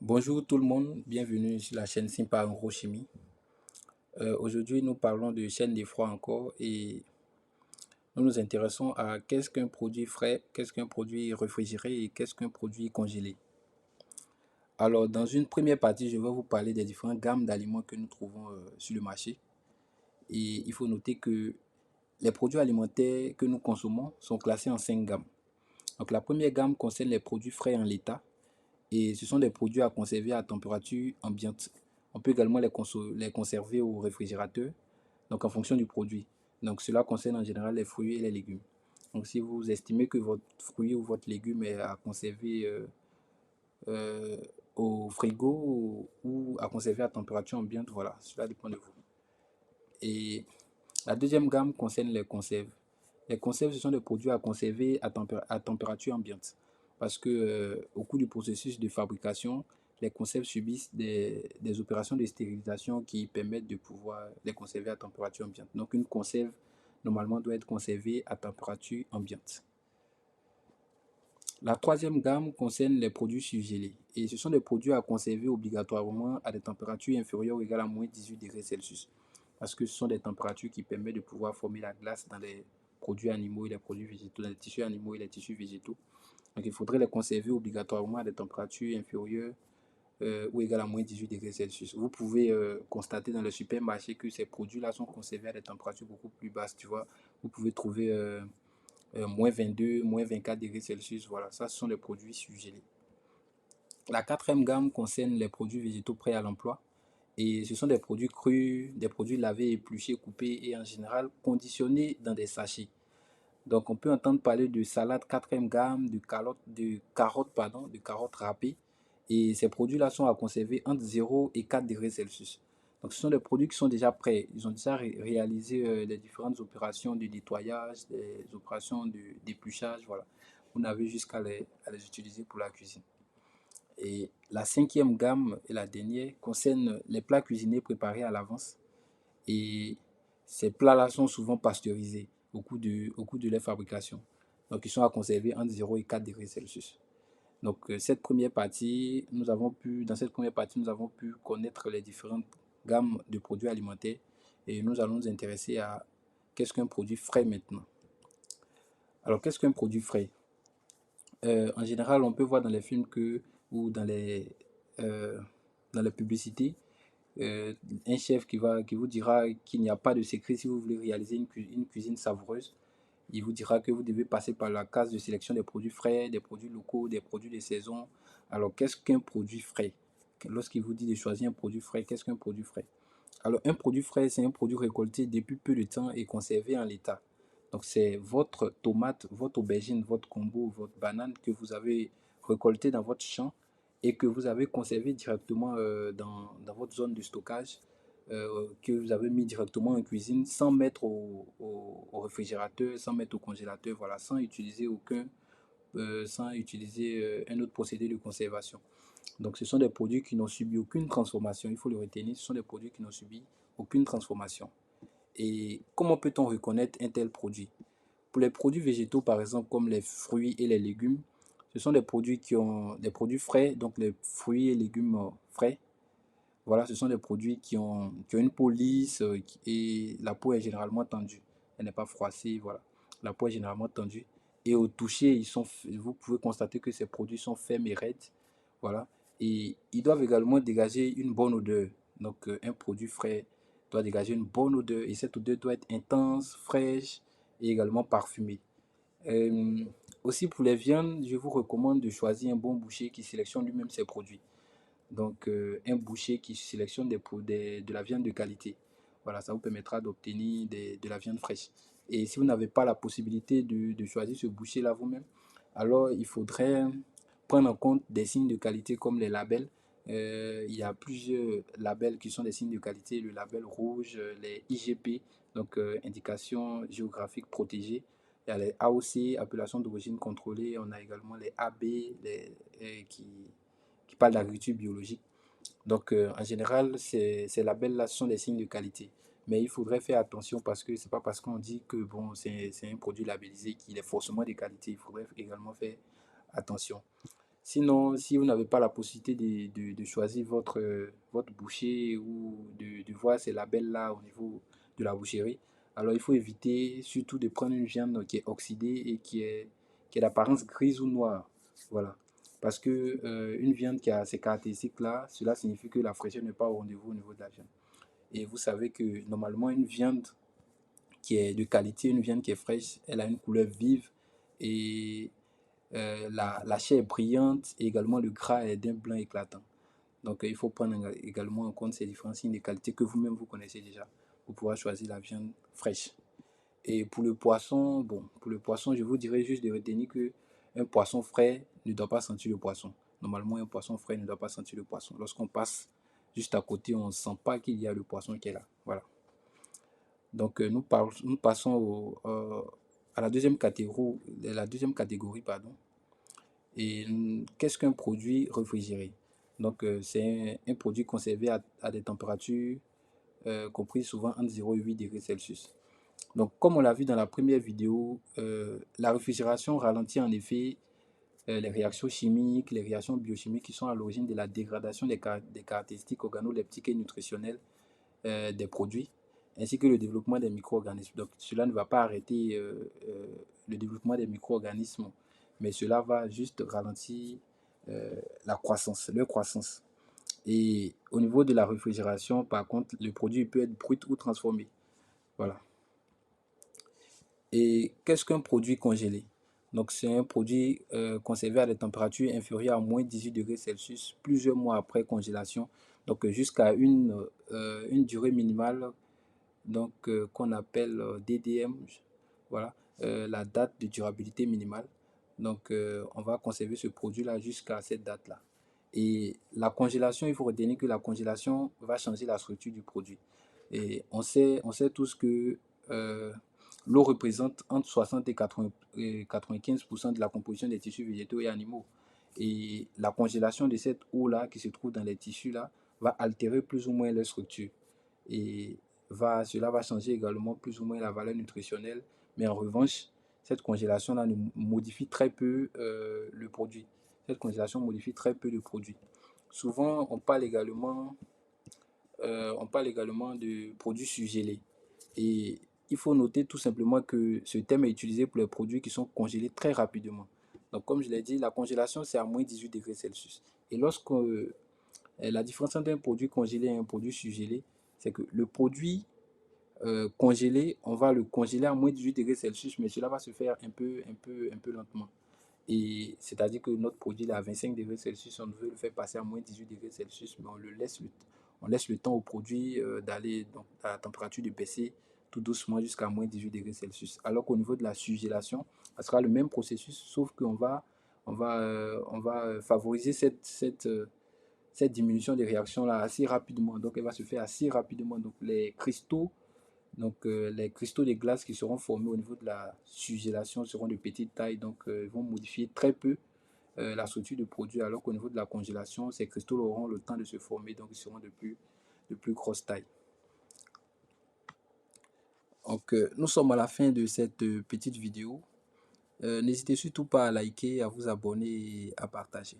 Bonjour tout le monde, bienvenue sur la chaîne Simpa Agrochimie. Aujourd'hui, nous parlons de chaîne des froids encore et nous nous intéressons à qu'est-ce qu'un produit frais, qu'est-ce qu'un produit réfrigéré et qu'est-ce qu'un produit congelé. Alors, dans une première partie, je vais vous parler des différentes gammes d'aliments que nous trouvons sur le marché. Et il faut noter que les produits alimentaires que nous consommons sont classés en 5 gammes. Donc, la première gamme concerne les produits frais en l'état. Et ce sont des produits à conserver à température ambiante. On peut également les conserver au réfrigérateur, donc en fonction du produit. Donc cela concerne en général les fruits et les légumes. Donc si vous estimez que votre fruit ou votre légume est à conserver euh, au frigo ou à conserver à température ambiante, voilà, cela dépend de vous. Et la deuxième gamme concerne les conserves. Les conserves, ce sont des produits à conserver à température ambiante. Parce que au cours du processus de fabrication, les conserves subissent des opérations de stérilisation qui permettent de pouvoir les conserver à température ambiante. Donc une conserve, normalement, doit être conservée à température ambiante. La troisième gamme concerne les produits surgelés. Et ce sont des produits à conserver obligatoirement à des températures inférieures ou égales à moins 18 degrés Celsius. Parce que ce sont des températures qui permettent de pouvoir former la glace dans les produits animaux et les produits végétaux, dans les tissus animaux et les tissus végétaux. Donc il faudrait les conserver obligatoirement à des températures inférieures ou égales à moins 18 degrés Celsius. Vous pouvez constater dans le supermarché que ces produits-là sont conservés à des températures beaucoup plus basses. Tu vois, vous pouvez trouver moins 22, moins 24 degrés Celsius. Voilà, ça, ce sont les produits surgelés. La quatrième gamme concerne les produits végétaux prêts à l'emploi. Et ce sont des produits crus, des produits lavés, épluchés, coupés et en général conditionnés dans des sachets. Donc on peut entendre parler de salade quatrième gamme, de carottes râpées. Et ces produits-là sont à conserver entre 0 et 4 degrés Celsius. Donc ce sont des produits qui sont déjà prêts. Ils ont déjà réalisé les différentes opérations de nettoyage, des opérations d'épluchage. Voilà. Vous n'avez jusqu'à les utiliser pour la cuisine. Et la cinquième gamme et la dernière concerne les plats cuisinés préparés à l'avance. Et ces plats-là sont souvent pasteurisés au cours de leur fabrication. Donc, ils sont à conserver entre 0 et 4 degrés Celsius. Donc, dans cette première partie, nous avons pu connaître les différentes gammes de produits alimentaires et nous allons nous intéresser à qu'est-ce qu'un produit frais maintenant. Alors, qu'est-ce qu'un produit frais? En général, on peut voir dans les films ou euh, dans les publicités un chef qui vous dira qu'il n'y a pas de secret si vous voulez réaliser une cuisine savoureuse. Il vous dira que vous devez passer par la case de sélection des produits frais, des produits locaux, des produits de saison. Alors, qu'est-ce qu'un produit frais? Lorsqu'il vous dit de choisir un produit frais, qu'est-ce qu'un produit frais? Alors, un produit frais, c'est un produit récolté depuis peu de temps et conservé en l'état. Donc, c'est votre tomate, votre aubergine, votre combo, votre banane que vous avez récolté dans votre champ et que vous avez conservé directement dans votre zone de stockage, que vous avez mis directement en cuisine sans mettre au réfrigérateur, sans mettre au congélateur, voilà, sans utiliser un autre procédé de conservation. Donc, ce sont des produits qui n'ont subi aucune transformation. Il faut le retenir, ce sont des produits qui n'ont subi aucune transformation. Et comment peut-on reconnaître un tel produit? Pour les produits végétaux, par exemple, comme les fruits et les légumes, ce sont des produits qui ont des produits frais, donc les fruits et légumes frais. Voilà, ce sont des produits qui ont une peau lisse et la peau est généralement tendue. Elle n'est pas froissée, voilà. La peau est généralement tendue. Et au toucher, vous pouvez constater que ces produits sont fermes et raides. Voilà. Et ils doivent également dégager une bonne odeur. Donc, un produit frais doit dégager une bonne odeur. Et cette odeur doit être intense, fraîche et également parfumée. Euh, Aussi, pour les viandes, je vous recommande de choisir un bon boucher qui sélectionne lui-même ses produits. Donc, un boucher qui sélectionne de la viande de qualité. Voilà, ça vous permettra d'obtenir de la viande fraîche. Et si vous n'avez pas la possibilité de choisir ce boucher-là vous-même, alors il faudrait prendre en compte des signes de qualité comme les labels. Il y a plusieurs labels qui sont des signes de qualité. Le label rouge, les IGP, donc indication géographique protégée. Il y a les AOC, appellation d'origine contrôlée. On a également les AB, qui parlent d'agriculture biologique. Donc, en général, ces labels-là sont des signes de qualité. Mais il faudrait faire attention parce que c'est pas parce qu'on dit que bon, c'est un produit labellisé qu'il est forcément de qualité. Il faudrait également faire attention. Sinon, si vous n'avez pas la possibilité de choisir votre boucher ou de voir ces labels-là au niveau de la boucherie, alors il faut éviter surtout de prendre une viande qui est oxydée et qui est d'apparence grise ou noire. Voilà. Parce que une viande qui a ces caractéristiques-là, cela signifie que la fraîcheur n'est pas au rendez-vous au niveau de la viande. Et vous savez que normalement, une viande qui est de qualité, une viande qui est fraîche, elle a une couleur vive et la chair est brillante et également le gras est d'un blanc éclatant. Donc il faut prendre également en compte ces différents signes de qualité que vous-même vous connaissez déjà pour pouvoir choisir la viande fraîche. Et pour le poisson, bon, pour le poisson, je vous dirais juste de retenir que un poisson frais ne doit pas sentir le poisson. Normalement, un poisson frais ne doit pas sentir le poisson. Lorsqu'on passe juste à côté, on ne sent pas qu'il y a le poisson qui est là. Voilà. Donc nous passons à la deuxième catégorie, pardon. Et qu'est-ce qu'un produit réfrigéré? Donc, c'est un produit conservé à des températures comprises souvent entre 0 et 8 degrés Celsius. Donc, comme on l'a vu dans la première vidéo, la réfrigération ralentit en effet les réactions chimiques, les réactions biochimiques qui sont à l'origine de la dégradation des caractéristiques organoleptiques et nutritionnelles des produits, ainsi que le développement des micro-organismes. Donc, cela ne va pas arrêter le développement des micro-organismes, mais cela va juste ralentir leur croissance. Et au niveau de la réfrigération, par contre, le produit peut être brut ou transformé. Voilà. Et qu'est-ce qu'un produit congelé? Donc, c'est un produit conservé à des températures inférieures à moins 18 degrés Celsius plusieurs mois après congélation, donc jusqu'à une durée minimale donc qu'on appelle DDM, voilà, la date de durabilité minimale. Donc, on va conserver ce produit-là jusqu'à cette date-là. Et la congélation, il faut retenir que la congélation va changer la structure du produit. Et on sait tous que euh, l'eau représente entre 60 et 95% de la composition des tissus végétaux et animaux. Et la congélation de cette eau-là qui se trouve dans les tissus-là va altérer plus ou moins leur structure. Et cela va changer également plus ou moins la valeur nutritionnelle. Mais en revanche, cette congélation-là modifie très peu le produit. Cette congélation modifie très peu le produit. Souvent, on parle également de produits surgelés. Et il faut noter tout simplement que ce terme est utilisé pour les produits qui sont congelés très rapidement. Donc, comme je l'ai dit, la congélation, c'est à moins 18 degrés Celsius. Et la différence entre un produit congelé et un produit surgelé, c'est que le produit congelé, on va le congeler à moins 18 degrés Celsius, mais cela va se faire un peu lentement. Et c'est-à-dire que notre produit est à 25 degrés Celsius, on veut le faire passer à moins 18 degrés Celsius, mais on laisse le temps au produit d'aller à la température de baisser tout doucement jusqu'à moins 18 degrés Celsius. Alors qu'au niveau de la surgélation, ce sera le même processus, sauf qu'on on va favoriser cette diminution des réactions-là assez rapidement. Donc, elle va se faire assez rapidement. Donc, les cristaux de glace qui seront formés au niveau de la surgélation seront de petite taille, donc vont modifier très peu la structure du produit, alors qu'au niveau de la congélation, ces cristaux auront le temps de se former, donc ils seront de plus grosse taille. Donc, nous sommes à la fin de cette petite vidéo. N'hésitez surtout pas à liker, à vous abonner et à partager.